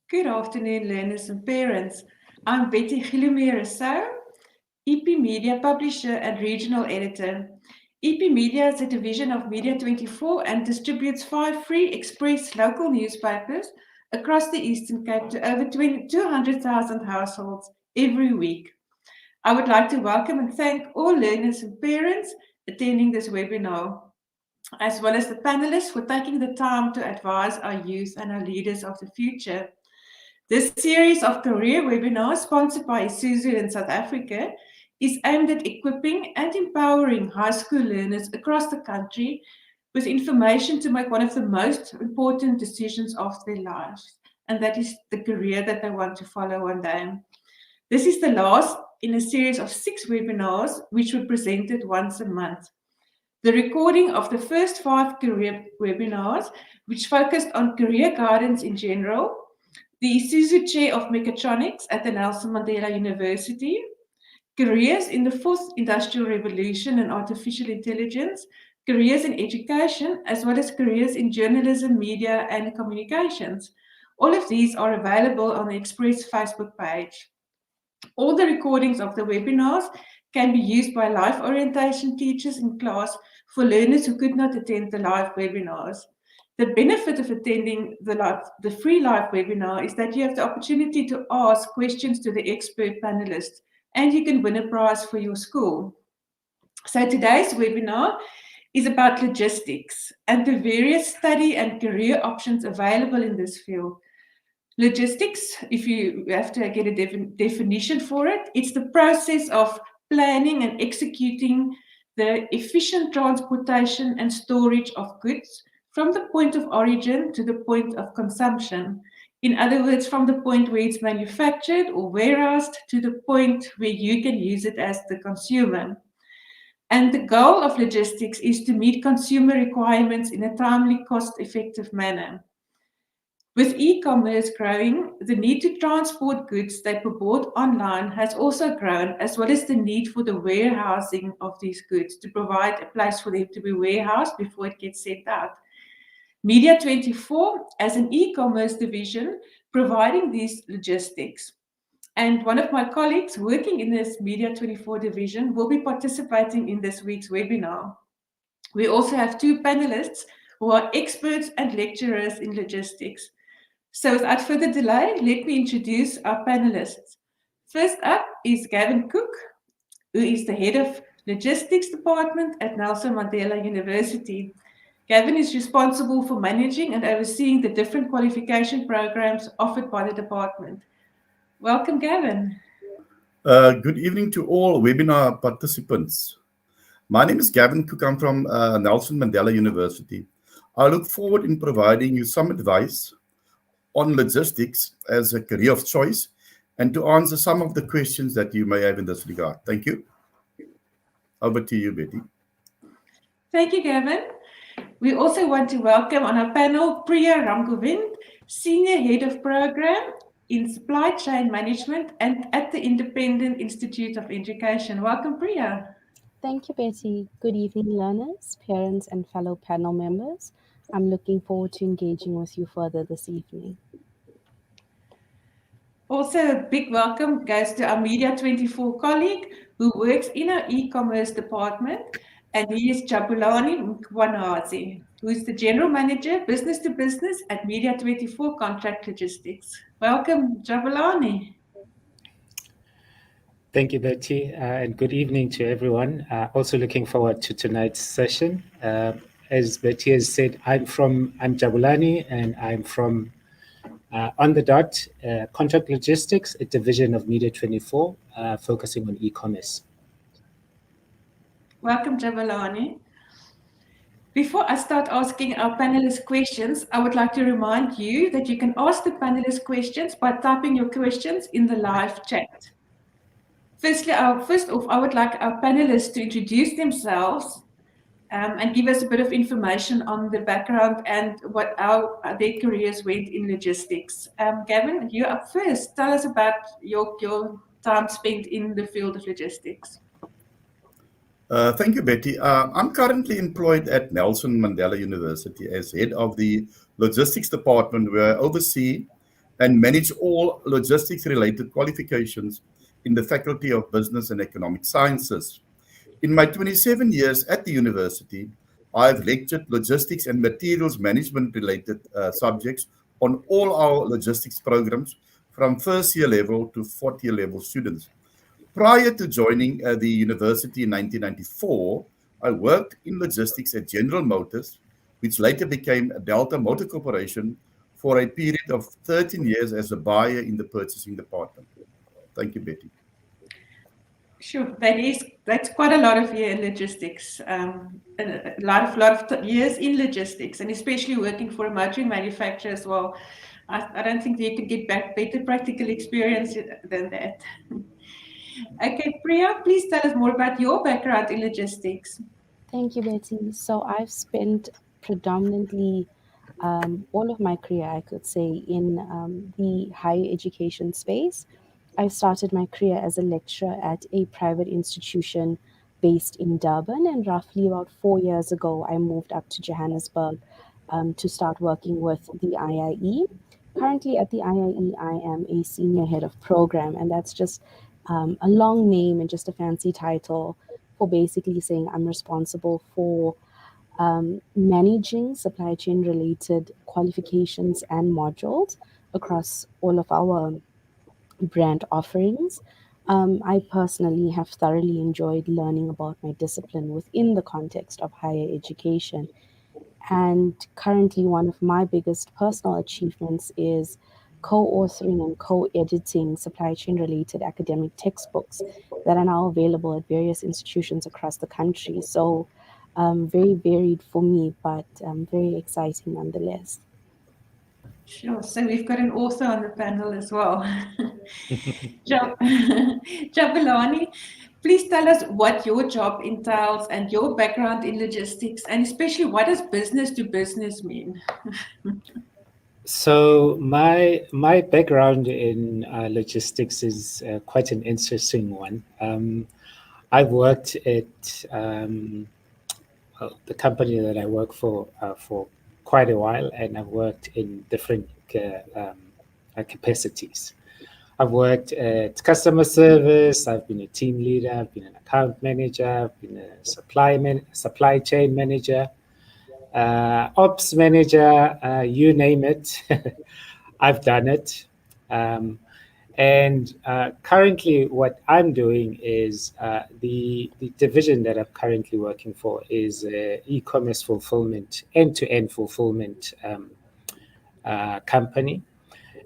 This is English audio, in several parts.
Good afternoon, learners and parents. I'm Betty Gilumere-Rousseau, EP Media publisher and regional editor. EP Media is a division of Media 24 and distributes 5 free express local newspapers across the Eastern Cape to over 200,000 households every week. I would like to welcome and thank all learners and parents attending this webinar, as well as the panelists for taking the time to advise our youth and our leaders of the future. This series of career webinars, sponsored by Isuzu in South Africa, is aimed at equipping and empowering high school learners across the country with information to make one of the most important decisions of their lives, and that is the career that they want to follow one day. This is the last in a series of 6 webinars, which were presented once a month. The recording of the first 5 career webinars, which focused on career guidance in general, the Isuzu Chair of Mechatronics at the Nelson Mandela University, careers in the 4th Industrial Revolution and artificial intelligence, careers in education, as well as careers in journalism, media, and communications. All of these are available on the Express Facebook page. All the recordings of the webinars can be used by life orientation teachers in class for learners who could not attend the live webinars. The benefit of attending the free live webinar is that you have the opportunity to ask questions to the expert panelists, and you can win a prize for your school. So today's webinar is about logistics and the various study and career options available in this field. Logistics, if you have to get a definition for it, it's the process of planning and executing the efficient transportation and storage of goods from the point of origin to the point of consumption. In other words, from the point where it's manufactured or warehoused to the point where you can use it as the consumer. And the goal of logistics is to meet consumer requirements in a timely, cost-effective manner. With e-commerce growing, the need to transport goods that were bought online has also grown, as well as the need for the warehousing of these goods to provide a place for them to be warehoused before it gets sent out. Media 24, as an e-commerce division, providing these logistics. And one of my colleagues working in this Media 24 division will be participating in this week's webinar. We also have 2 panelists who are experts and lecturers in logistics. So without further delay, let me introduce our panelists. First up is Gavin Cook, who is the head of logistics department at Nelson Mandela University. Gavin is responsible for managing and overseeing the different qualification programs offered by the department. Welcome, Gavin. Good evening to all webinar participants. My name is Gavin Cook. I'm from Nelson Mandela University. I look forward in providing you some advice on logistics as a career of choice and to answer some of the questions that you may have in this regard. Thank you. Over to you, Betty. Thank you, Gavin. We also want to welcome on our panel Priya Ramgovind, Senior Head of Program in Supply Chain Management and at the Independent Institute of Education. Welcome, Priya. Thank you, Betty. Good evening, learners, parents, and fellow panel members. I'm looking forward to engaging with you further this evening. Also, a big welcome goes to our Media 24 colleague who works in our e-commerce department, and he is Jabulani Mkwanazi, who is the General Manager, Business to Business at Media 24 Contract Logistics. Welcome, Jabulani. Thank you, Betty, and good evening to everyone. Also looking forward to tonight's session. As Betty has said, I'm Jabulani, and I'm from On the Dot, Contract Logistics, a division of Media 24, focusing on e-commerce. Welcome, Jabulani. Before I start asking our panelists questions, I would like to remind you that you can ask the panelists questions by typing your questions in the live chat. First off, I would like our panelists to introduce themselves and give us a bit of information on the background and how their careers went in logistics. Gavin, you're up first. Tell us about your time spent in the field of logistics. Thank you, Betty. I'm currently employed at Nelson Mandela University as head of the logistics department, where I oversee and manage all logistics-related qualifications in the Faculty of Business and Economic Sciences. In my 27 years at the university, I've lectured logistics and materials management related subjects on all our logistics programs from first year level to fourth year level students. Prior to joining the university in 1994, I worked in logistics at General Motors, which later became Delta Motor Corporation, for a period of 13 years as a buyer in the purchasing department. Thank you, Betty. Sure, that's quite a lot of year in logistics, a lot of years in logistics, and especially working for a motoring manufacturer as well. I don't think you could get better practical experience than that. Okay, Priya, please tell us more about your background in logistics. Thank you, Betty. So I've spent predominantly all of my career, I could say, in the higher education space. I started my career as a lecturer at a private institution based in Durban, and roughly about 4 years ago, I moved up to Johannesburg to start working with the IIE. Currently at the IIE, I am a senior head of program, and that's just a long name and just a fancy title for basically saying I'm responsible for managing supply chain related qualifications and modules across all of our brand offerings. I personally have thoroughly enjoyed learning about my discipline within the context of higher education. And currently, one of my biggest personal achievements is co-authoring and co-editing supply chain related academic textbooks that are now available at various institutions across the country. So very varied for me, but very exciting nonetheless. Sure. So we've got an author on the panel as well. Jabulani, please tell us what your job entails and your background in logistics, and especially what does business to business mean? So my background in logistics is quite an interesting one. I've worked at the company that I work for quite a while, and I've worked in different capacities. I've worked at customer service. I've been a team leader. I've been an account manager. I've been a supply chain manager, ops manager. You name it, I've done it. And currently, what I'm doing is the division that I'm currently working for is e-commerce fulfillment, end-to-end fulfillment company.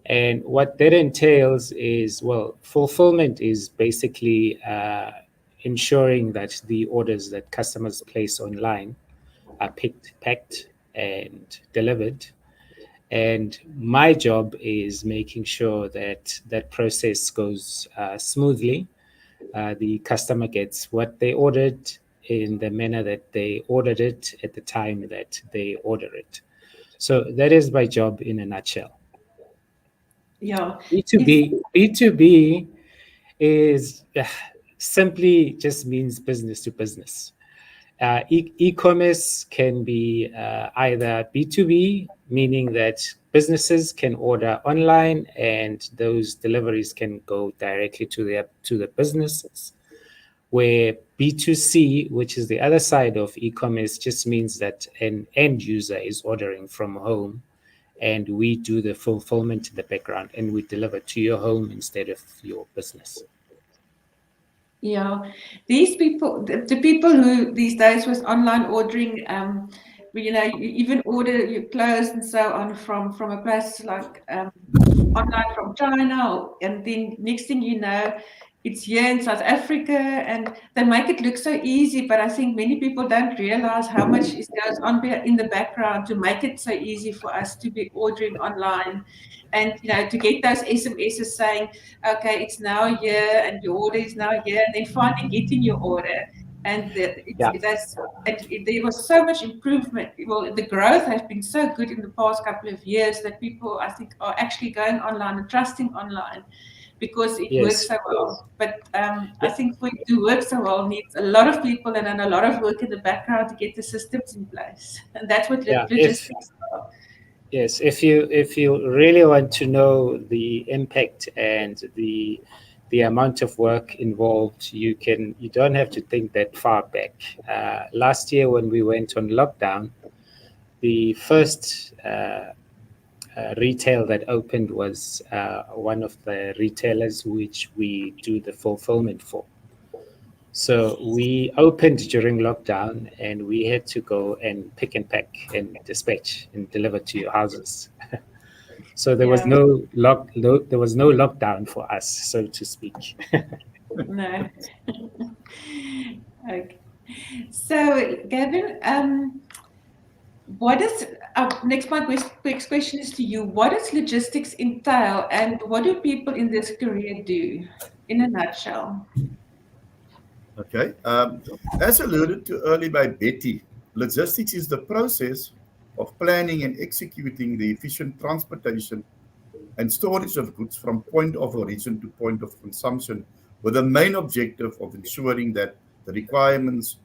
And what that entails is, well, fulfillment is basically ensuring that the orders that customers place online are picked, packed, and delivered. And my job is making sure that that process goes smoothly. The customer gets what they ordered in the manner that they ordered it at the time that they order it. So that is my job in a nutshell. Yeah. B2B is simply just means business to business. E-commerce can be either B2B, meaning that businesses can order online and those deliveries can go directly to the businesses, where B2C, which is the other side of e-commerce, just means that an end user is ordering from home and we do the fulfillment in the background and we deliver to your home instead of your business. Yeah, these people, the people who these days was online ordering, you know, you even order your clothes and so on from a place like online from China, and then next thing you know, it's here in South Africa, and they make it look so easy. But I think many people don't realize how much goes on in the background to make it so easy for us to be ordering online, and you know, to get those SMSs saying, okay, it's now here, and your order is now here, and then finally getting your order. And there was so much improvement. Well, the growth has been so good in the past couple of years that people, I think, are actually going online and trusting online because it works so well. But I think for it to work so well needs a lot of people and a lot of work in the background to get the systems in place. And that's what logistics are. Yes, if you really want to know the impact and the amount of work involved, you don't have to think that far back. Last year when we went on lockdown, the first retail that opened was one of the retailers which we do the fulfillment for. So we opened during lockdown and we had to go and pick and pack and dispatch and deliver to your houses. So there was Yeah, there was no lockdown for us, so to speak. no. Okay. So, Gavin, what is next question is to you. What does logistics entail, and what do people in this career do, in a nutshell? Okay. As alluded to earlier by Betty, logistics is the process of planning and executing the efficient transportation and storage of goods from point of origin to point of consumption, with the main objective of ensuring that the requirements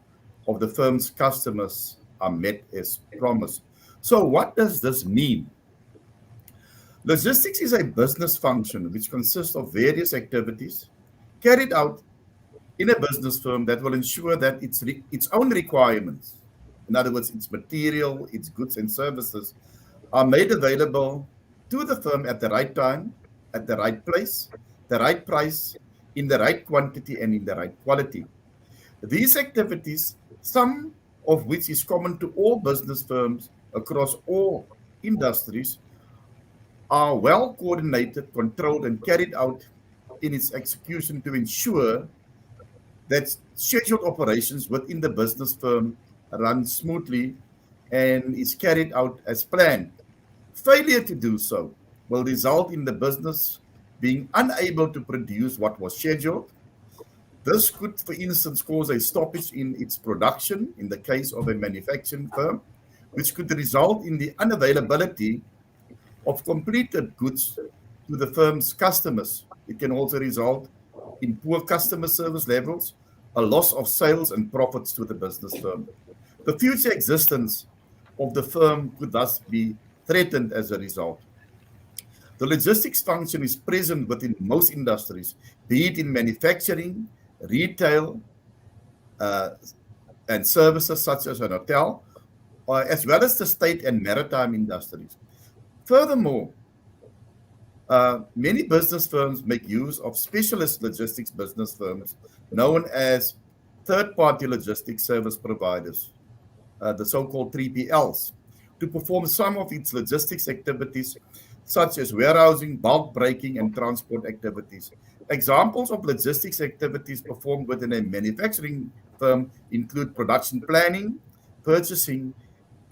of the firm's customers are met as promised. So, what does this mean? Logistics is a business function which consists of various activities carried out in a business firm that will ensure that its own requirements, in other words, its material, its goods and services, are made available to the firm at the right time, at the right place, the right price, in the right quantity, and in the right quality. These activities, some of which is common to all business firms across all industries, are well coordinated, controlled, and carried out in its execution to ensure that scheduled operations within the business firm run smoothly and is carried out as planned. Failure to do so will result in the business being unable to produce what was scheduled. This could, for instance, cause a stoppage in its production in the case of a manufacturing firm, which could result in the unavailability of completed goods to the firm's customers. It can also result in poor customer service levels, a loss of sales and profits to the business firm. The future existence of the firm could thus be threatened as a result. The logistics function is present within most industries, be it in manufacturing, retail, uh, and services such as an hotel, as well as the state and maritime industries. Furthermore, many business firms make use of specialist logistics business firms known as third-party logistics service providers, the so-called 3PLs, to perform some of its logistics activities, such as warehousing, bulk breaking, and transport activities. Examples of logistics activities performed within a manufacturing firm include production planning, purchasing,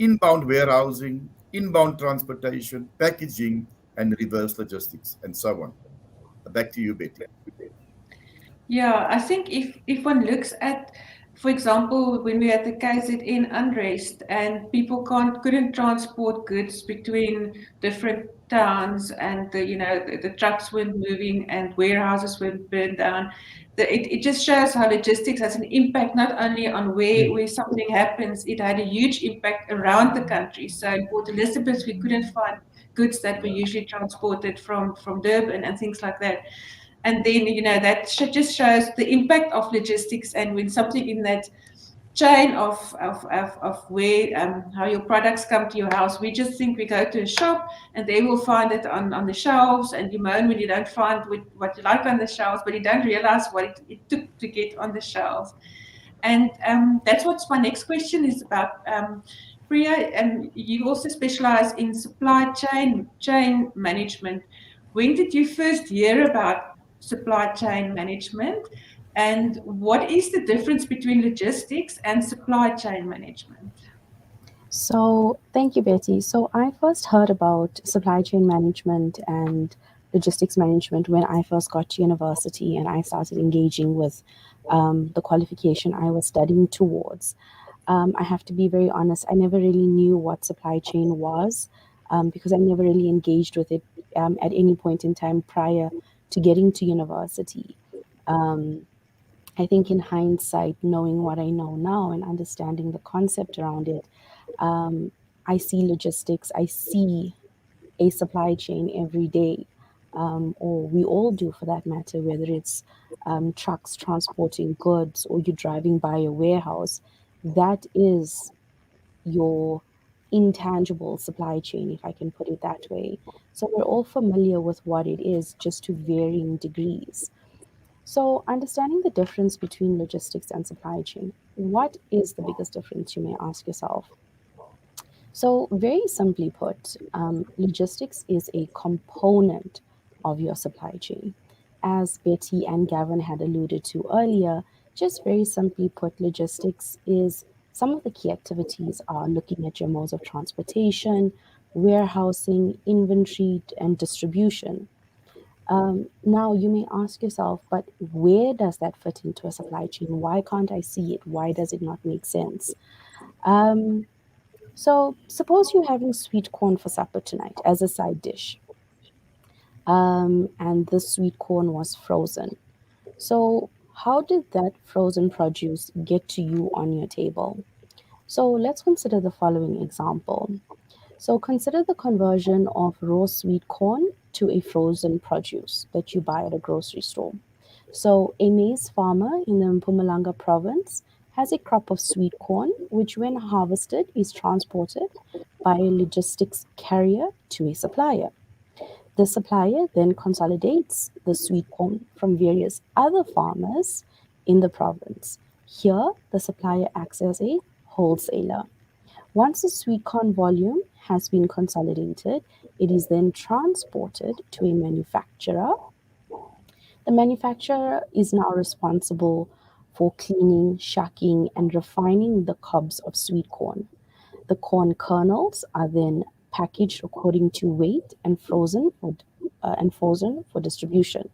inbound warehousing, inbound transportation, packaging, and reverse logistics, and so on. Back to you, Betty. Yeah, I think if one looks at, for example, when we had the KZN unrest and people couldn't transport goods between different towns, and the trucks weren't moving and warehouses were burned down. It just shows how logistics has an impact not only on where something happens, it had a huge impact around the country. So in Port Elizabeth, we couldn't find goods that were usually transported from Durban and things like that. And then that just shows the impact of logistics, and when something in that chain of where how your products come to your house. We just think we go to a shop and they will find it on the shelves, and you moan when you don't find what you like on the shelves, but you don't realize what it took to get on the shelves. And that's what my next question is about. Priya, and you also specialize in supply chain management. When did you first hear about supply chain management? And what is the difference between logistics and supply chain management? So, thank you, Betty. So, I first heard about supply chain management and logistics management when I first got to university and I started engaging with the qualification I was studying towards. I have to be very honest, I never really knew what supply chain was because I never really engaged with it at any point in time prior to getting to university. Um, I think in hindsight, knowing what I know now and understanding the concept around it, um, I see logistics, I see a supply chain every day, or we all do for that matter, whether it's trucks transporting goods or you're driving by a warehouse, that is your intangible supply chain, if I can put it that way. So we're all familiar with what it is, just to varying degrees. So, understanding the difference between logistics and supply chain, what is the biggest difference, you may ask yourself? So, very simply put, logistics is a component of your supply chain. As Betty and Gavin had alluded to earlier, just very simply put, logistics is some of the key activities are looking at your modes of transportation, warehousing, inventory, and distribution. Now, you may ask yourself, but where does that fit into a supply chain? Why can't I see it? Why does it not make sense? Um, so, suppose you're having sweet corn for supper tonight as a side dish, and the sweet corn was frozen. So, how did that frozen produce get to you on your table? So, let's consider the following example. So, consider the conversion of raw sweet corn to a frozen produce that you buy at a grocery store. So, a maize farmer in the Mpumalanga province has a crop of sweet corn, which, when harvested, is transported by a logistics carrier to a supplier. The supplier then consolidates the sweet corn from various other farmers in the province. Here, the supplier acts as a wholesaler. Once the sweet corn volume has been consolidated, it is then transported to a manufacturer. The manufacturer is now responsible for cleaning, shucking, and refining the cobs of sweet corn. The corn kernels are then packaged according to weight and frozen for distribution.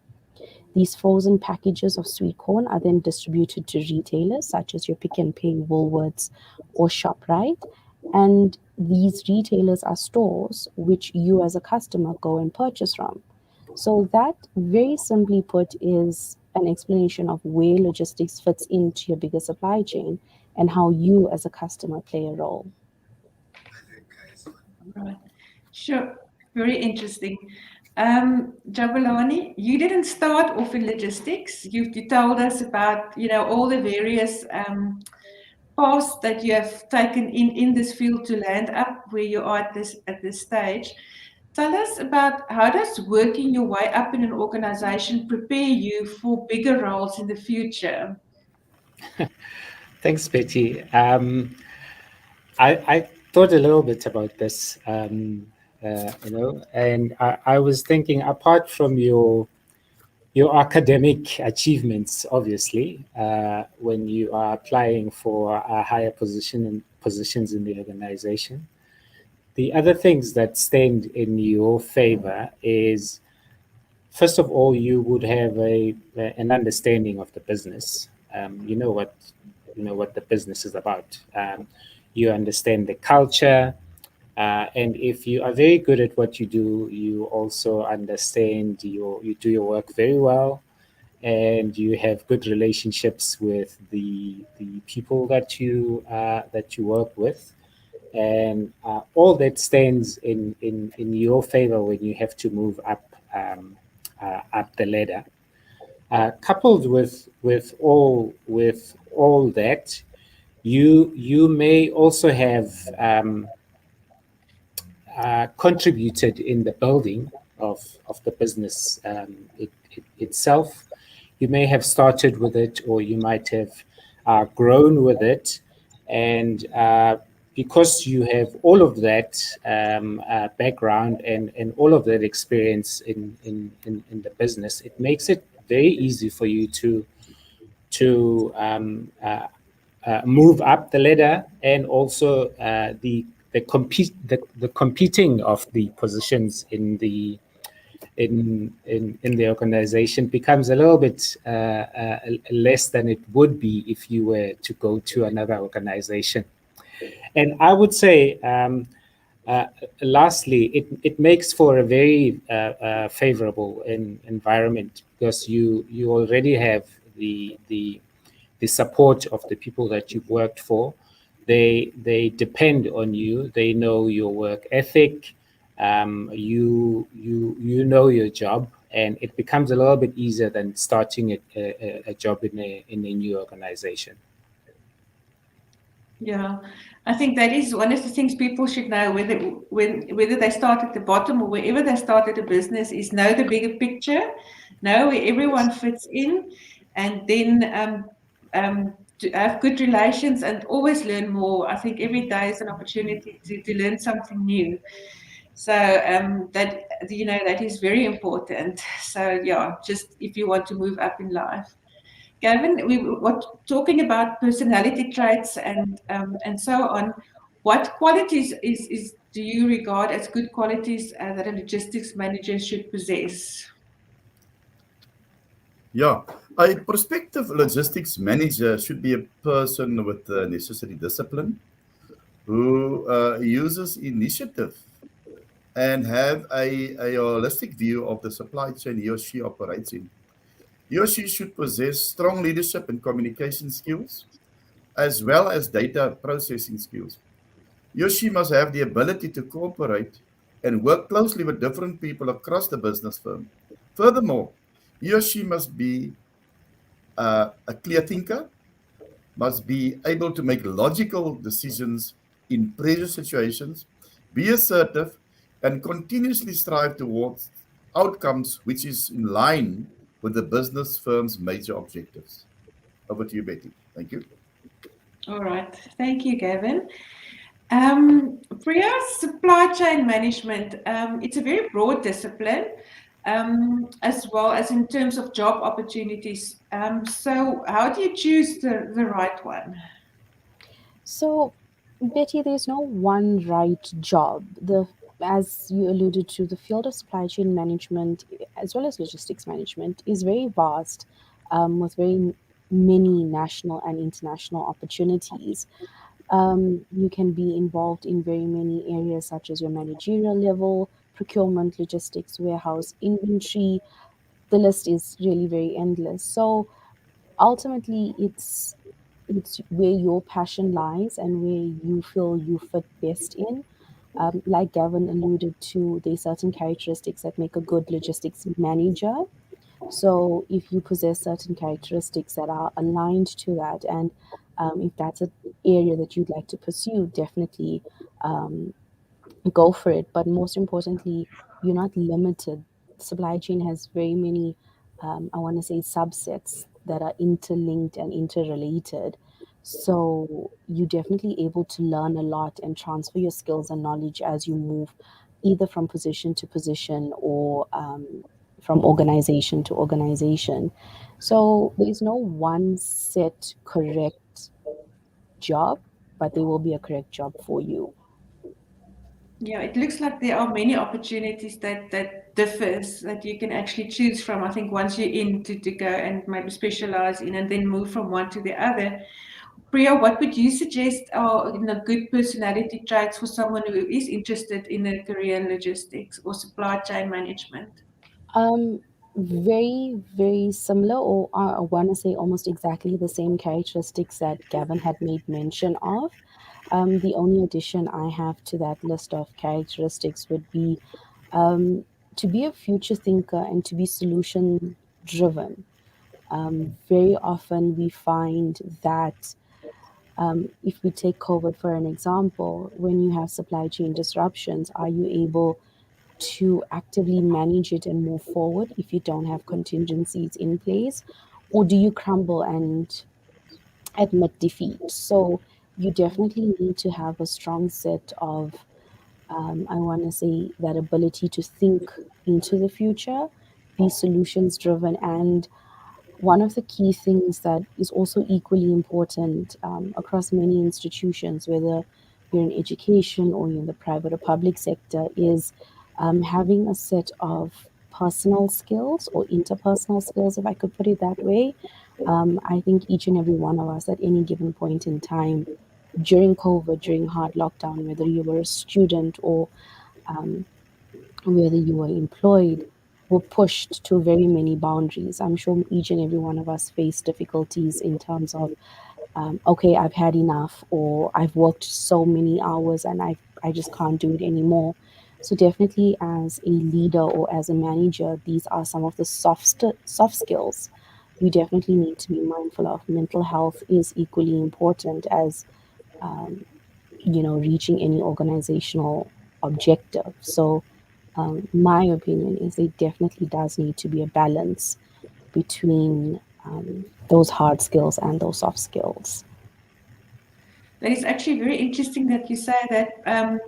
These frozen packages of sweet corn are then distributed to retailers such as your Pick and Pay, Woolworths, or ShopRite. And these retailers are stores which you as a customer go and purchase from. So that, very simply put, is an explanation of where logistics fits into your bigger supply chain and how you as a customer play a role. Right. Sure. Very interesting. Jabulani, you didn't start off in logistics. You told us about, all the various paths that you have taken in this field to land up where you are at this stage. Tell us about how does working your way up in an organization prepare you for bigger roles in the future? Thanks, Betty. I thought a little bit about this, and I was thinking, apart from your academic achievements, obviously, when you are applying for a higher position and positions in the organization, the other things that stand in your favor is, first of all, you would have an understanding of the business. You know what the business is about. You understand the culture, and if you are very good at what you do, you also understand you do your work very well, and you have good relationships with the people that you work with, and all that stands in your favor when you have to move up the ladder. Coupled with all that, you may also have contributed in the building of the business itself. You may have started with it, or you might have grown with it, and because you have all of that background and all of that experience in the business, it makes it very easy for you to move up the ladder, and also the competing of the positions in the organization becomes a little bit less than it would be if you were to go to another organization. And I would say, lastly, it makes for a very favorable environment, because you already have the support of the people that you've worked for. They depend on you. They know your work ethic. you know your job, and it becomes a little bit easier than starting a job in a new organization. Yeah, I think that is one of the things people should know, whether they start at the bottom or wherever they started a business, is know the bigger picture, know where everyone fits in, and then to have good relations and always learn more. I think every day is an opportunity to learn something new. So that that is very important. So yeah, just if you want to move up in life. Gavin, we were talking about personality traits and so on. What qualities do you regard as good qualities that a logistics manager should possess? Yeah, a prospective logistics manager should be a person with the necessary discipline who uses initiative and have a holistic view of the supply chain he or she operates in. He or she should possess strong leadership and communication skills, as well as data processing skills. He or she must have the ability to cooperate and work closely with different people across the business firm. Furthermore, he or she must be a clear thinker, must be able to make logical decisions in pressure situations, be assertive, and continuously strive towards outcomes which is in line with the business firm's major objectives. Over to you, Betty. Thank you. All right, thank you, Gavin. Priya, supply chain management, it's a very broad discipline, as well as in terms of job opportunities. So how do you choose the right one? So, Betty, there's no one right job. As you alluded to, the field of supply chain management, as well as logistics management, is very vast, with very many national and international opportunities. You can be involved in very many areas, such as your managerial level, procurement, logistics, warehouse, inventory. The list is really very endless. So ultimately, it's where your passion lies and where you feel you fit best in. Like Gavin alluded to, there are certain characteristics that make a good logistics manager. So if you possess certain characteristics that are aligned to that, and if that's an area that you'd like to pursue, definitely um, go for it. But most importantly, you're not limited. Supply chain has very many, I want to say, subsets that are interlinked and interrelated. So you're definitely able to learn a lot and transfer your skills and knowledge as you move either from position to position or from organization to organization. So there's no one set correct job, but there will be a correct job for you. Yeah, it looks like there are many opportunities that differs that you can actually choose from. I think once you're in to go and maybe specialize in and then move from one to the other. Priya, what would you suggest are good personality traits for someone who is interested in a career in logistics or supply chain management? Um, Very, very similar, or I want to say almost exactly the same characteristics that Gavin had made mention of. The only addition I have to that list of characteristics would be to be a future thinker and to be solution driven. Very often we find that if we take COVID for an example, when you have supply chain disruptions, are you able to actively manage it and move forward if you don't have contingencies in place? Or do you crumble and admit defeat? So you definitely need to have a strong set of, I want to say, that ability to think into the future, be solutions driven. And one of the key things that is also equally important across many institutions, whether you're in education or you're in the private or public sector, is having a set of personal skills or interpersonal skills, if I could put it that way. I think each and every one of us at any given point in time during COVID, during hard lockdown, whether you were a student or um, whether you were employed, were pushed to very many boundaries. I'm sure each and every one of us face difficulties in terms of, okay, I've had enough, or I've worked so many hours and I just can't do it anymore. So definitely as a leader or as a manager, these are some of the soft skills you definitely need to be mindful of. Mental health is equally important as reaching any organizational objective. So my opinion is there definitely does need to be a balance between those hard skills and those soft skills. That is actually very interesting that you say that.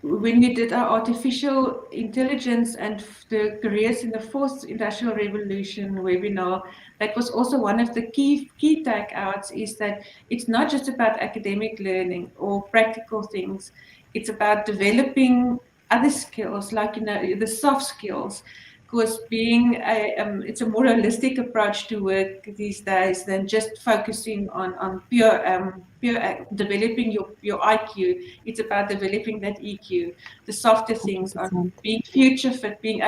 When we did our artificial intelligence and the careers in the fourth industrial revolution webinar, that was also one of the key takeouts, is that it's not just about academic learning or practical things. It's about developing other skills, like the soft skills. Because it's a more holistic approach to work these days than just focusing on pure developing your IQ. It's about developing that EQ, the softer things on 100%. being future fit, being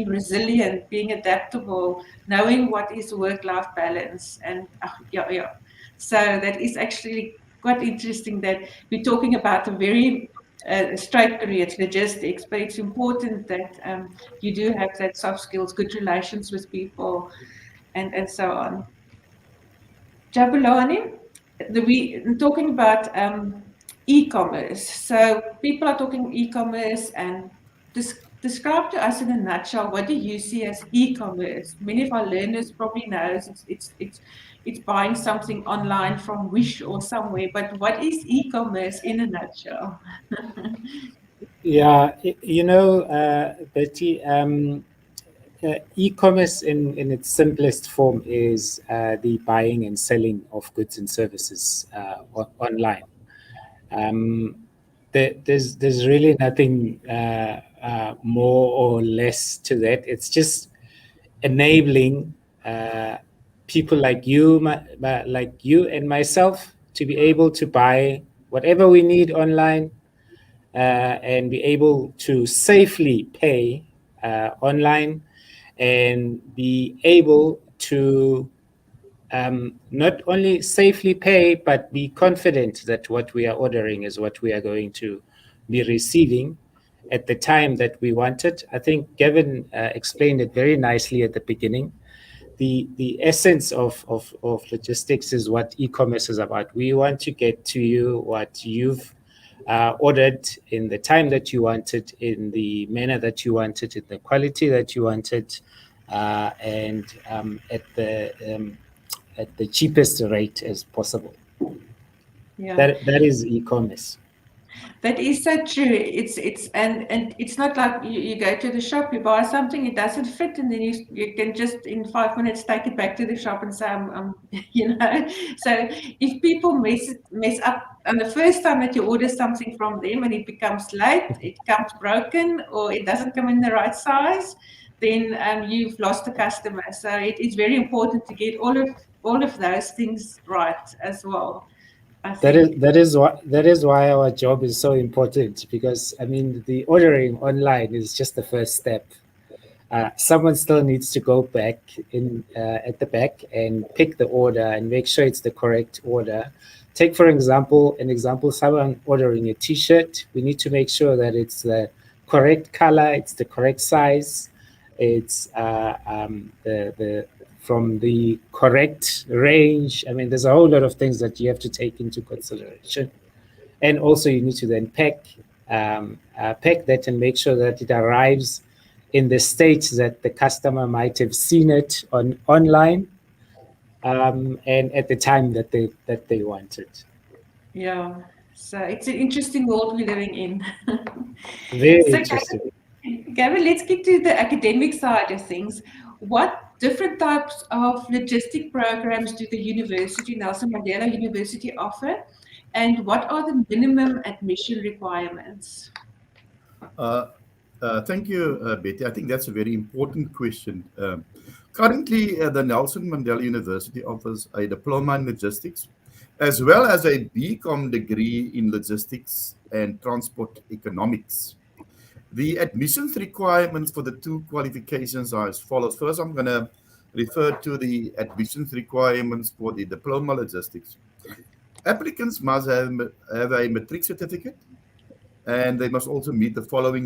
resilient, being adaptable, knowing what is work-life balance, and yeah. So that is actually quite interesting that we're talking about a very straight career, it's logistics, but it's important that you do have that soft skills, good relations with people, and so on. Jabulani, we talking about e-commerce. So people are talking e-commerce, and describe to us in a nutshell, what do you see as e-commerce? Many of our learners probably knows it's buying something online from Wish or somewhere, but what is e-commerce in a nutshell? Yeah, Betty, e-commerce in its simplest form is the buying and selling of goods and services online. There's really nothing more or less to that. It's just enabling people like you and myself to be able to buy whatever we need online and be able to safely pay online and be able to not only safely pay, but be confident that what we are ordering is what we are going to be receiving at the time that we want it. I think Gavin explained it very nicely at the beginning. The essence of logistics is what e-commerce is about. We want to get to you what you've ordered in the time that you want it, in the manner that you want it, in the quality that you want it, and at the cheapest rate as possible. Yeah. That is e-commerce. That is so true. And it's not like you go to the shop, you buy something, it doesn't fit, and then you can just in 5 minutes take it back to the shop and say, So if people mess up on the first time that you order something from them and it becomes late, it comes broken, or it doesn't come in the right size, then you've lost the customer. So it is very important to get all of those things right as well. That is why our job is so important, because I mean the ordering online is just the first step. Someone still needs to go back in at the back and pick the order and make sure it's the correct order. Take for example, someone ordering a T-shirt. We need to make sure that it's the correct color, it's the correct size, it's the from the correct range. I mean, there's a whole lot of things that you have to take into consideration. And also you need to then pack that and make sure that it arrives in the state that the customer might have seen it online and at the time that they want it. Yeah, so it's an interesting world we're living in. Very interesting. Gavin, let's get to the academic side of things. What different types of logistic programs do the university, Nelson Mandela University, offer? And what are the minimum admission requirements? Thank you, Betty. I think that's a very important question. Currently, the Nelson Mandela University offers a diploma in logistics, as well as a BCom degree in logistics and transport economics. The admissions requirements for the two qualifications are as follows. First, I'm going to refer to the admissions requirements for the diploma logistics. Applicants must have a matric certificate and they must also meet the following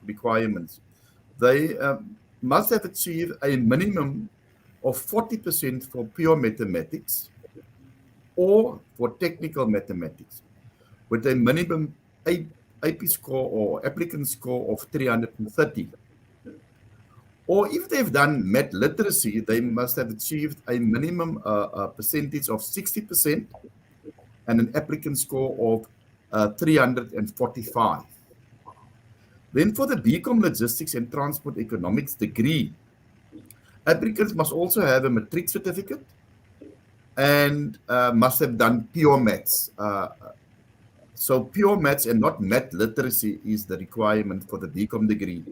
requirements. They must have achieved a minimum of 40% for pure mathematics or for technical mathematics, with a minimum AP score or applicant score of 330. Or if they've done math literacy, they must have achieved a minimum percentage of 60% and an applicant score of 345. Then for the BCom Logistics and Transport Economics degree, applicants must also have a matric certificate and must have done pure maths. So pure maths and not math literacy is the requirement for the BCom degree.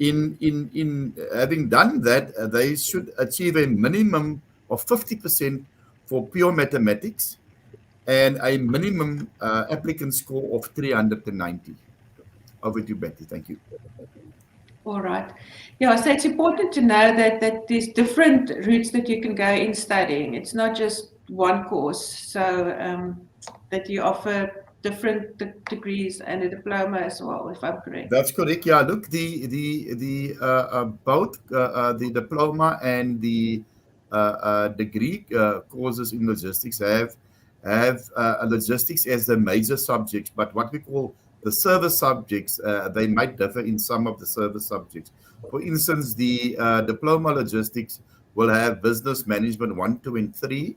In having done that, they should achieve a minimum of 50% for pure mathematics and a minimum applicant score of 390. Over to you, Betty. Thank you. All right. Yeah, so it's important to know that there's different routes that you can go in studying. It's not just one course. So that you offer different degrees and a diploma as well, if I'm correct. That's correct. Yeah, look, the both the diploma and the degree courses in logistics have logistics as the major subjects, but what we call the service subjects, they might differ in some of the service subjects. For instance, the diploma logistics will have business management 1, 2, and 3.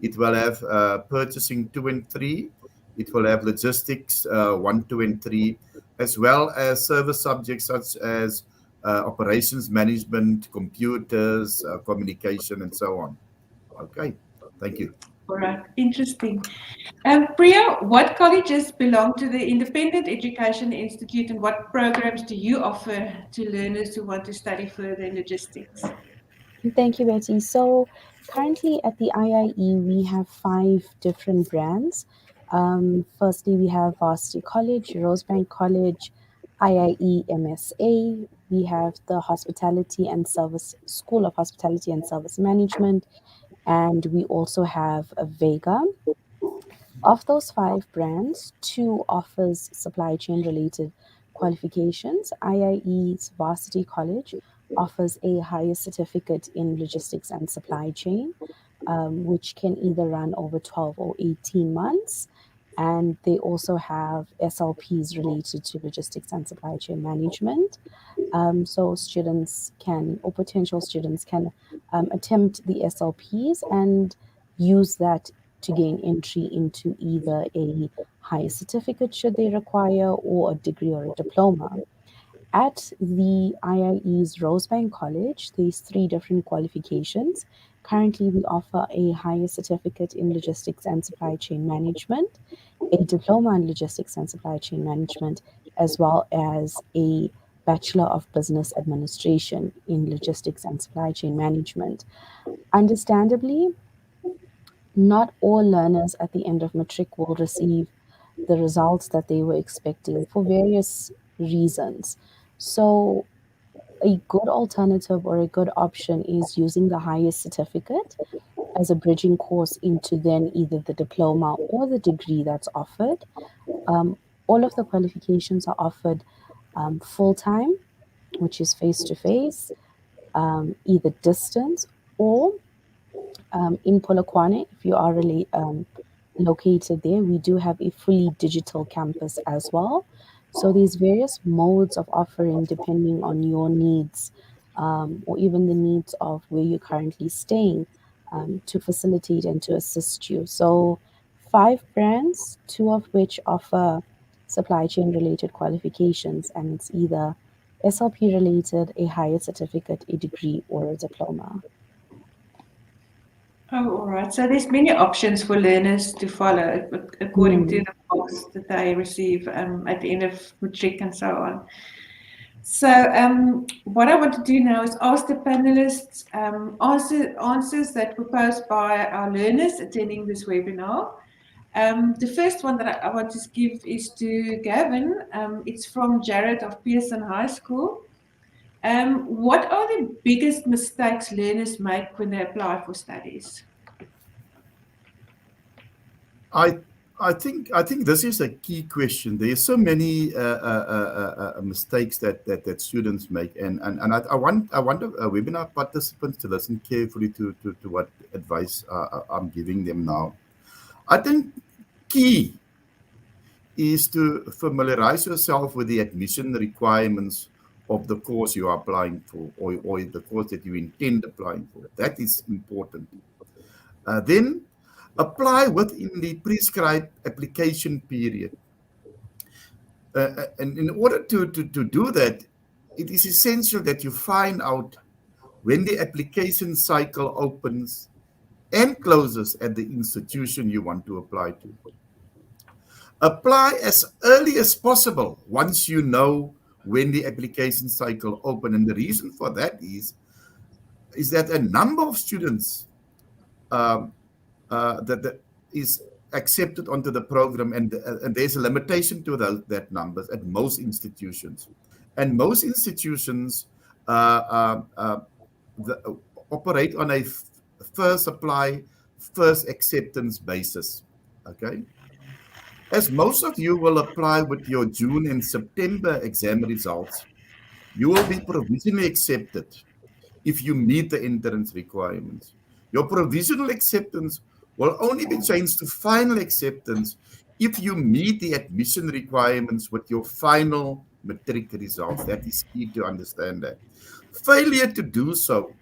It will have purchasing 2 and 3. It will have logistics 1, 2, and 3, as well as service subjects such as operations management, computers, communication, and so on. Okay, thank you. All right, interesting. Priya, what colleges belong to the Independent Education Institute and what programs do you offer to learners who want to study further in logistics? Thank you, Betty. So currently at the IIE, we have 5 different brands. Firstly, we have Varsity College, Rosebank College, IIE MSA. We have the Hospitality and Service School of Hospitality and Service Management, and we also have a Vega. Of those 5 brands, 2 offers supply chain related qualifications. IIE's Varsity College offers a higher certificate in logistics and supply chain, which can either run over 12 or 18 months. And they also have SLPs related to logistics and supply chain management. So students can, or potential students can attempt the SLPs and use that to gain entry into either a higher certificate should they require, or a degree or a diploma. At the IIE's Rosebank College, there's 3 different qualifications. Currently, we offer a higher certificate in logistics and supply chain management, a diploma in logistics and supply chain management, as well as a Bachelor of Business Administration in logistics and supply chain management. Understandably, not all learners at the end of matric will receive the results that they were expecting for various reasons. So a good alternative or a good option is using the highest certificate as a bridging course into then either the diploma or the degree that's offered. All of the qualifications are offered full-time, which is face-to-face, either distance or in Polokwane, if you are really located there, we do have a fully digital campus as well. So there's various modes of offering depending on your needs, or even the needs of where you're currently staying, to facilitate and to assist you. So 5 brands, 2 of which offer supply chain related qualifications, and it's either SLP related, a higher certificate, a degree, or a diploma. Oh, all right. So there's many options for learners to follow according to the marks that they receive at the end of matric and so on. So what I want to do now is ask the panelists answers that were posed by our learners attending this webinar. The first one that I want to give is to Gavin. It's from Jared of Pearson High School. What are the biggest mistakes learners make when they apply for studies? I I think this is a key question. There are so many mistakes that students make, and I want webinar participants to listen carefully to what advice I'm giving them now. I think key is to familiarize yourself with the admission requirements of the course you are applying for, or the course that you intend applying for. That is important. Then apply within the prescribed application period. And in order to do that, it is essential that you find out when the application cycle opens and closes at the institution you want to apply to. Apply as early as possible once you know when the application cycle opens. And the reason for that is that a number of students that is accepted onto the program, and there's a limitation to that numbers at most institutions. And most institutions operate on a first apply, first acceptance basis. Okay. As most of you will apply with your June and September exam results, you will be provisionally accepted if you meet the entrance requirements. Your provisional acceptance will only be changed to final acceptance if you meet the admission requirements with your final matric results. That is key to understand that. Failure to do so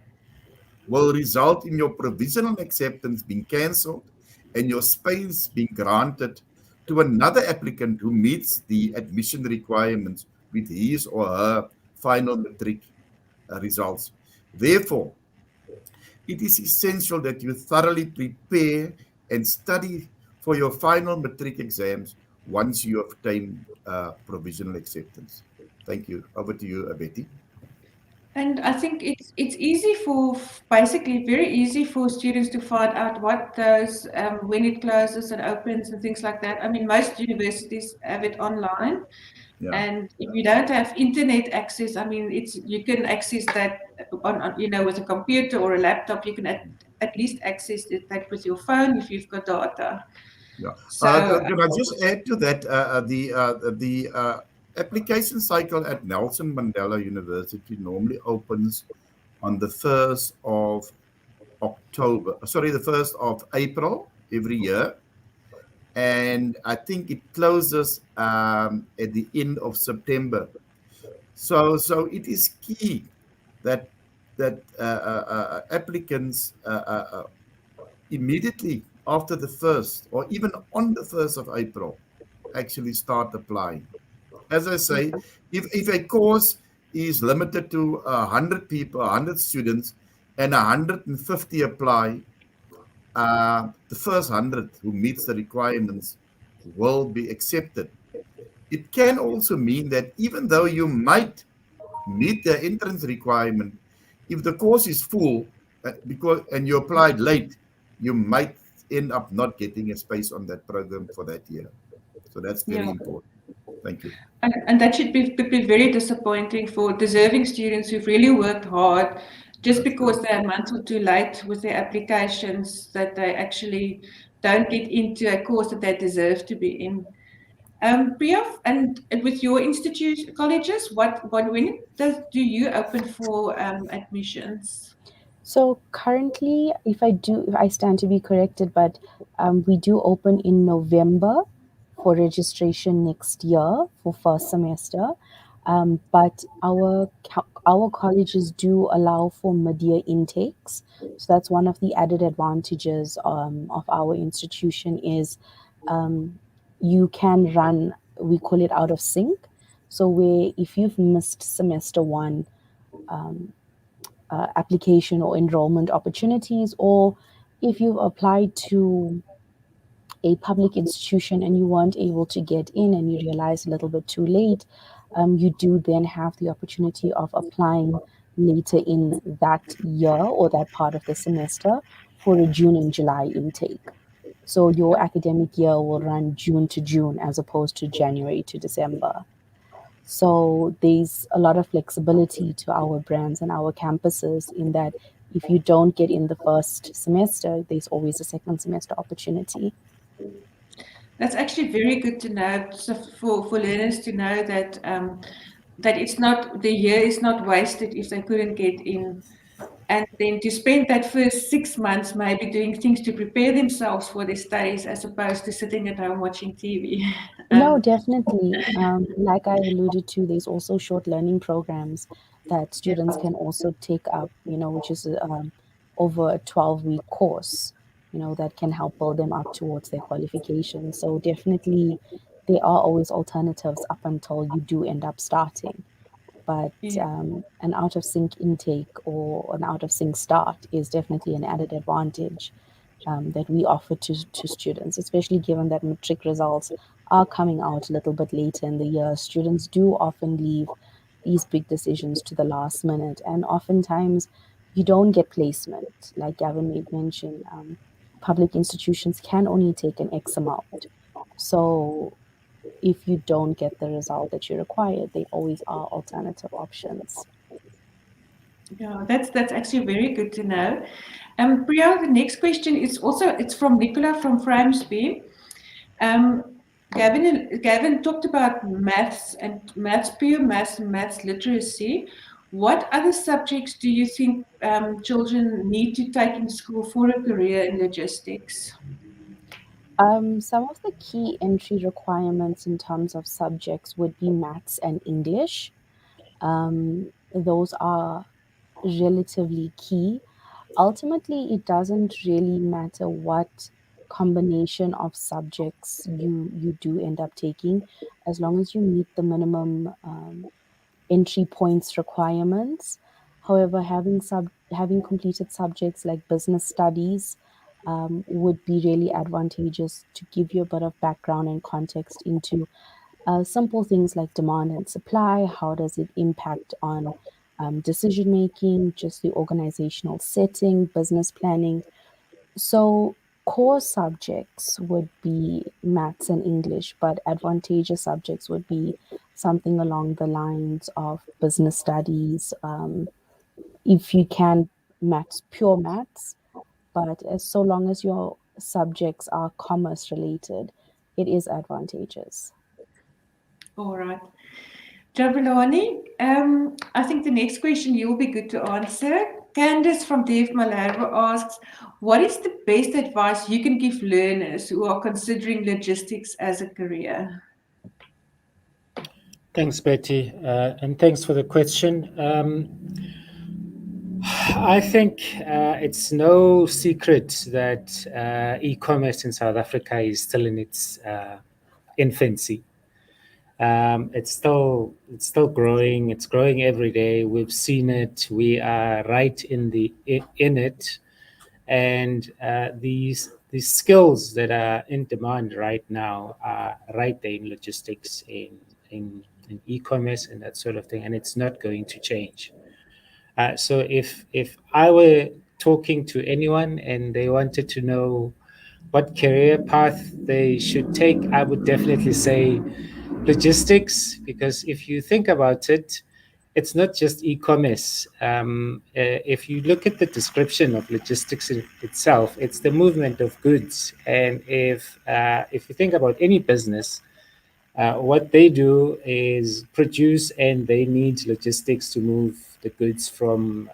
will result in your provisional acceptance being cancelled and your space being granted to another applicant who meets the admission requirements with his or her final matric results. Therefore, it is essential that you thoroughly prepare and study for your final matric exams once you obtain provisional acceptance. Thank you. Over to you, Betty. And I think it's easy for, basically very easy for students to find out what those, when it closes and opens and things like that. I mean, most universities have it online. Yeah. And if you don't have internet access, I mean, you can access that on with a computer or a laptop. You can at least access that with your phone if you've got data. Yeah. So can I just add to that? The application cycle at Nelson Mandela University normally opens on the 1st of the 1st of April every year. And I think it closes at the end of September. So it is key that applicants immediately after the 1st or even on the 1st of April actually start applying. As I say, if a course is limited to 100 people, 100 students, and 150 apply, the first 100 who meets the requirements will be accepted. It can also mean that even though you might meet the entrance requirement, if the course is full and you applied late, you might end up not getting a space on that program for that year. So that's very important. Thank you. And that should be very disappointing for deserving students who've really worked hard, just because they're a month or two late with their applications, that they actually don't get into a course that they deserve to be in. Priya, and with your colleges, when do you open for admissions? So currently, if I stand to be corrected, but we do open in November for registration next year for first semester. But our colleges do allow for mid-year intakes. So that's one of the added advantages of our institution is you can run, we call it out of sync. So where if you've missed semester one application or enrollment opportunities, or if you've applied to a public institution and you weren't able to get in and you realize a little bit too late, you do then have the opportunity of applying later in that year or that part of the semester for a June and July intake. So your academic year will run June to June as opposed to January to December. So there's a lot of flexibility to our brands and our campuses in that if you don't get in the first semester, there's always a second semester opportunity. That's actually very good to know, so for learners to know that that it's not, the year is not wasted if they couldn't get in. And then to spend that first 6 months maybe doing things to prepare themselves for their studies as opposed to sitting at home watching TV. No, definitely. Like I alluded to, there's also short learning programs that Yeah. students can also take up, which is over a 12-week course, that can help build them up towards their qualification. So definitely there are always alternatives up until you do end up starting. But Yeah. an out of sync intake or an out of sync start is definitely an added advantage that we offer to students, especially given that matric results are coming out a little bit later in the year. Students do often leave these big decisions to the last minute, and oftentimes you don't get placement. Like Gavin made mention, public institutions can only take an X amount. So if you don't get the result that you require, there always are alternative options. Yeah, that's actually very good to know. Priya, the next question is also, it's from Nicola from Framsby. Um, Gavin talked about maths and maths, pure maths and maths literacy. What other subjects do you think children need to take in school for a career in logistics? Some of the key entry requirements in terms of subjects would be maths and English. Those are relatively key. Ultimately, it doesn't really matter what combination of subjects you do end up taking, as long as you meet the minimum entry points requirements. However, having completed subjects like business studies would be really advantageous to give you a bit of background and context into simple things like demand and supply. How does it impact on decision making, just the organizational setting, business planning? So, core subjects would be maths and English, but advantageous subjects would be something along the lines of business studies. If you can, maths, pure maths, but as so long as your subjects are commerce related, it is advantageous. All right. Jabulani, I think the next question you'll be good to answer. Candice from Dev Malherbe asks, what is the best advice you can give learners who are considering logistics as a career? Thanks, Betty, and thanks for the question. I think it's no secret that e-commerce in South Africa is still in its infancy. It's still growing. It's growing every day. We've seen it. We are right in it, and these skills that are in demand right now are right there in logistics, in e-commerce, and that sort of thing. And it's not going to change. So if I were talking to anyone and they wanted to know what career path they should take, I would definitely say logistics, because if you think about it, it's not just e-commerce. If you look at the description of logistics itself, it's the movement of goods. And if you think about any business, what they do is produce, and they need logistics to move the goods from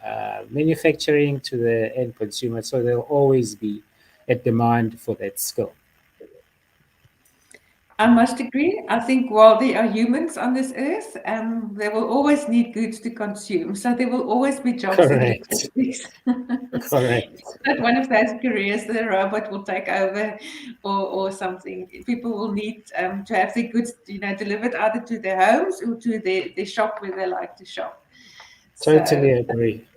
manufacturing to the end consumer. So there'll always be a demand for that skill. I must agree. I think while there are humans on this earth, they will always need goods to consume. So there will always be jobs in Correct. logistics. Correct. It's not one of those careers that a robot will take over, or something. People will need to have their goods, delivered either to their homes or to their shop where they like to shop. Totally So, agree.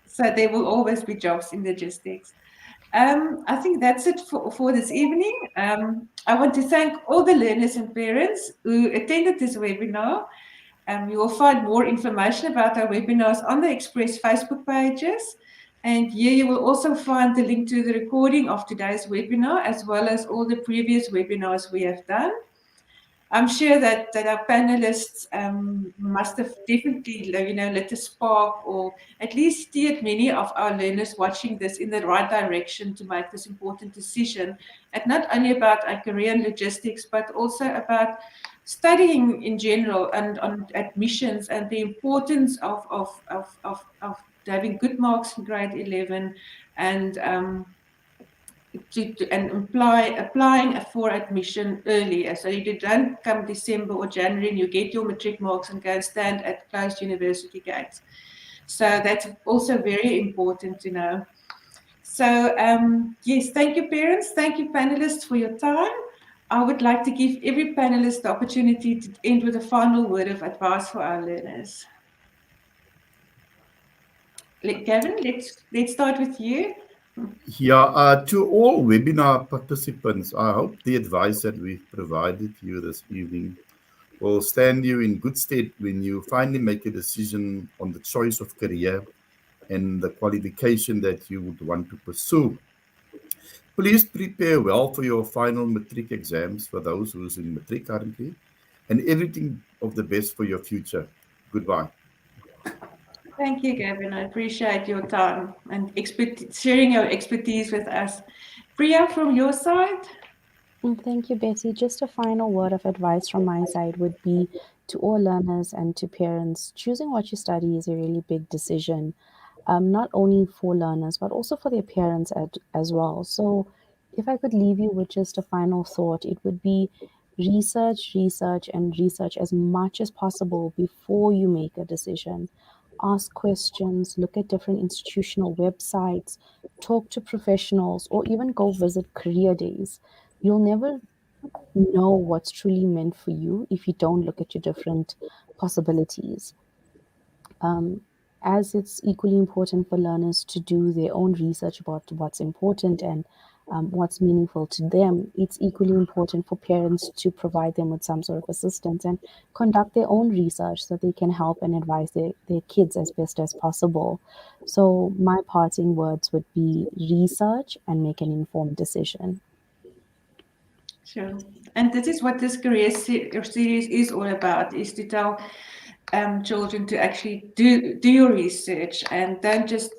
so there will always be jobs in logistics. I think that's it for this evening. I want to thank all the learners and parents who attended this webinar. You will find more information about our webinars on the Express Facebook pages. And here you will also find the link to the recording of today's webinar, as well as all the previous webinars we have done. I'm sure that our panelists must have definitely, lit a spark, or at least steered many of our learners watching this in the right direction to make this important decision, and not only about a career in logistics, but also about studying in general and on admissions, and the importance of having good marks in grade 11, and applying for admission earlier. So you don't come December or January and you get your matric marks and go and stand at closed university gates. So that's also very important to know. So yes, thank you, parents. Thank you, panelists, for your time. I would like to give every panelist the opportunity to end with a final word of advice for our learners. Gavin, let's start with you. Yeah, to all webinar participants, I hope the advice that we've provided you this evening will stand you in good stead when you finally make a decision on the choice of career and the qualification that you would want to pursue. Please prepare well for your final matric exams for those who's in matric currently, and everything of the best for your future. Goodbye. Thank you, Gavin. I appreciate your time and sharing your expertise with us. Priya, from your side? Thank you, Betty. Just a final word of advice from my side would be to all learners and to parents. Choosing what you study is a really big decision, not only for learners, but also for their parents as well. So if I could leave you with just a final thought, it would be research, research, and research as much as possible before you make a decision. Ask questions, look at different institutional websites, talk to professionals, or even go visit career days. You'll never know what's truly meant for you if you don't look at your different possibilities. As it's equally important for learners to do their own research about what's important and what's meaningful to them, it's equally important for parents to provide them with some sort of assistance and conduct their own research so they can help and advise their kids as best as possible. So my parting words would be research and make an informed decision. Sure. And this is what this career series is all about, is to tell children to actually do your research and don't just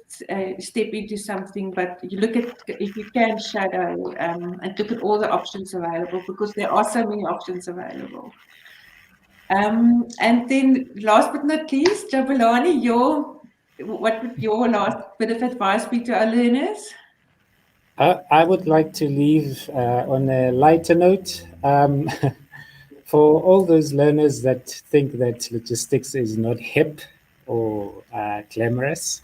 step into something, but you look at, if you can, shadow and look at all the options available, because there are so many options available. And then last but not least, Jabulani, what would your last bit of advice be to our learners? I would like to leave on a lighter note. For all those learners that think that logistics is not hip or glamorous,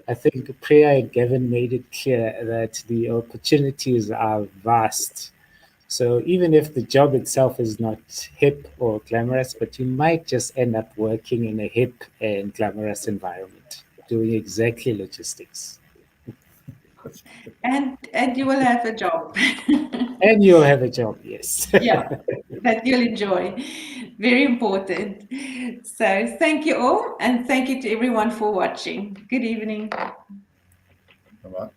I think Priya and Gavin made it clear that the opportunities are vast. So even if the job itself is not hip or glamorous, but you might just end up working in a hip and glamorous environment, doing exactly logistics. And you will have a job. And you'll have a job, yes. Yeah, that you'll enjoy. Very important. So thank you all, and thank you to everyone for watching. Good evening. Bye-bye.